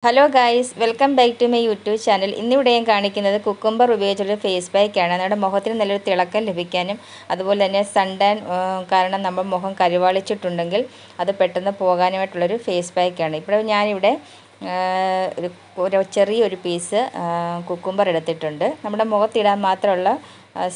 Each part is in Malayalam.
Hello guys, welcome back to my YouTube channel. ഇന്നിവിടെ ഞാൻ കാണിക്കുന്നത് കുക്കുംബർ ഉപയോഗിച്ചുള്ള ഫേസ് പാക്കാണ്. നമ്മുടെ മുഖത്തിന് നല്ലൊരു തിളക്കം ലഭിക്കാനും അതുപോലെ തന്നെ സൺടാൻ കാരണം നമ്മൾ മുഖം കരുവാളിച്ചിട്ടുണ്ടെങ്കിൽ അത് പെട്ടെന്ന് പോകാനുമായിട്ടുള്ളൊരു ഫേസ് പാക്കാണ്. ഇപ്പോൾ ഞാനിവിടെ ഒരു ചെറിയൊരു പീസ് കുക്കുംബർ എടുത്തിട്ടുണ്ട്. നമ്മുടെ മുഖത്തിടാൻ മാത്രമുള്ള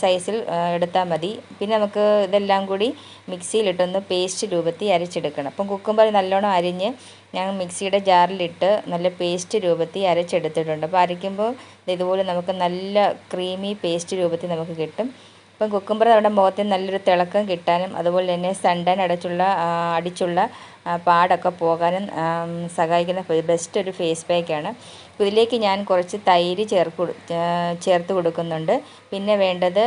സൈസിൽ എടുത്താൽ മതി. പിന്നെ നമുക്ക് ഇതെല്ലാം കൂടി മിക്സിയിലിട്ടൊന്ന് പേസ്റ്റ് രൂപത്തിൽ അരച്ചെടുക്കണം. അപ്പം കുക്കുംബർ നല്ലോണം അരിഞ്ഞ് ഞാൻ മിക്സിയുടെ ജാറിലിട്ട് നല്ല പേസ്റ്റ് രൂപത്തിൽ അരച്ചെടുത്തിട്ടുണ്ട്. അപ്പോൾ അരയ്ക്കുമ്പോൾ ഇതുപോലെ നമുക്ക് നല്ല ക്രീമി പേസ്റ്റ് രൂപത്തിൽ നമുക്ക് കിട്ടും. അപ്പം കുക്കുംബർ നമ്മുടെ മുഖത്തിന് നല്ലൊരു തിളക്കം കിട്ടാനും അതുപോലെ തന്നെ സൺടാൻ അടിച്ചുള്ള പാടൊക്കെ പോകാനും സഹായിക്കുന്ന ബെസ്റ്റ് ഒരു ഫേസ് പാക്കാണ്. ഇതിലേക്ക് ഞാൻ കുറച്ച് തൈര് ചേർത്ത് കൊടുക്കുന്നുണ്ട്. പിന്നെ വേണ്ടത്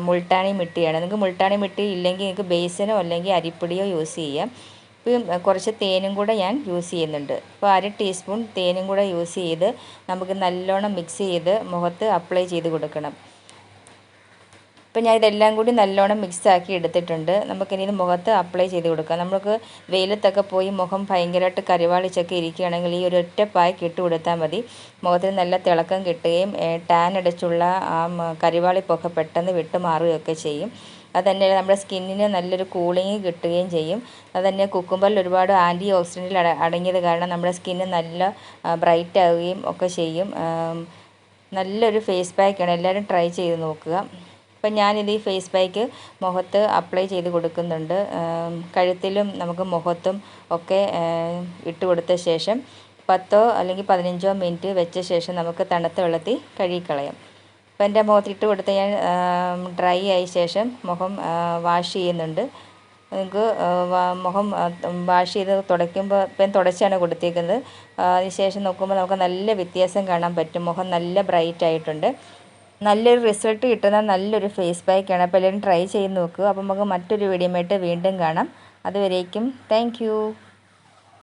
മുൾട്ടാണി മിട്ടിയാണ്. നിങ്ങൾക്ക് മുൾട്ടാണി മിട്ടി ഇല്ലെങ്കിൽ നിങ്ങൾക്ക് ബേസനോ അല്ലെങ്കിൽ അരിപ്പൊടിയോ യൂസ് ചെയ്യാം. ഇപ്പം കുറച്ച് തേനും കൂടെ ഞാൻ യൂസ് ചെയ്യുന്നുണ്ട്. അപ്പോൾ 1/2 ടീസ്പൂൺ തേനും കൂടെ യൂസ് ചെയ്ത് നമുക്ക് നല്ലോണം മിക്സ് ചെയ്ത് മുഖത്ത് അപ്ലൈ ചെയ്ത് കൊടുക്കണം. ഇപ്പം ഞാൻ ഇതെല്ലാം കൂടി നല്ലോണം മിക്സാക്കി എടുത്തിട്ടുണ്ട്. നമുക്കിനി ഇത് മുഖത്ത് അപ്ലൈ ചെയ്ത് കൊടുക്കാം. നമുക്ക് വെയിലത്തൊക്കെ പോയി മുഖം ഭയങ്കരമായിട്ട് കരുവാളിച്ചൊക്കെ ഇരിക്കുകയാണെങ്കിൽ ഈ ഒരു ഒറ്റ പായ്ക്ക് ഇട്ട് കൊടുത്താൽ മതി. മുഖത്തിന് നല്ല തിളക്കം കിട്ടുകയും ടാൻ അടിച്ചുള്ള ആ കരുവാളിപ്പൊക്കെ പെട്ടെന്ന് വിട്ടുമാറുകയൊക്കെ ചെയ്യും. അതുതന്നെ നമ്മുടെ സ്കിന്നിന് നല്ലൊരു കൂളിങ് കിട്ടുകയും ചെയ്യും. അതുതന്നെ കുക്കുംബറിൽ ഒരുപാട് ആൻറ്റി ഓക്സിഡൻറ്റിൽ അടങ്ങിയത് കാരണം നമ്മുടെ സ്കിന്ന് നല്ല ബ്രൈറ്റ് ആവുകയും ഒക്കെ ചെയ്യും. നല്ലൊരു ഫേസ് പാക്കാണ്. എല്ലാവരും ട്രൈ ചെയ്ത് നോക്കുക. അപ്പം ഞാനിത് ഈ ഫേസ് പാക്ക് മുഖത്ത് അപ്ലൈ ചെയ്ത് കൊടുക്കുന്നുണ്ട്. കഴുത്തിലും നമുക്ക് മുഖത്തും ഒക്കെ ഇട്ട് കൊടുത്ത ശേഷം 10 അല്ലെങ്കിൽ 15 മിനിറ്റ് വെച്ച ശേഷം നമുക്ക് തണുത്ത വെള്ളത്തിൽ കഴുകിക്കളയാം. അപ്പോൾ എൻ്റെ മുഖത്തിട്ട് കൊടുത്ത് ഞാൻ ഡ്രൈ ആയ ശേഷം മുഖം വാഷ് ചെയ്യുന്നുണ്ട്. നിങ്ങൾക്ക് മുഖം വാഷ് ചെയ്ത് തുടയ്ക്കുമ്പോൾ ഇപ്പം തുടച്ചാണ് കൊടുത്തേക്കുന്നത്. അതിന് ശേഷം നോക്കുമ്പോൾ നമുക്ക് നല്ല വ്യത്യാസം കാണാൻ പറ്റും. മുഖം നല്ല ബ്രൈറ്റ് ആയിട്ടുണ്ട്. നല്ലൊരു റിസൾട്ട് കിട്ടുന്ന നല്ലൊരു ഫേസ് പാക്കാണ്. അപ്പോൾ എല്ലാവരും ട്രൈ ചെയ്ത് നോക്കുക. അപ്പോൾ നമുക്ക് മറ്റൊരു വീഡിയോയുമായിട്ട് വീണ്ടും കാണാം. അതുവരേക്കും താങ്ക് യു.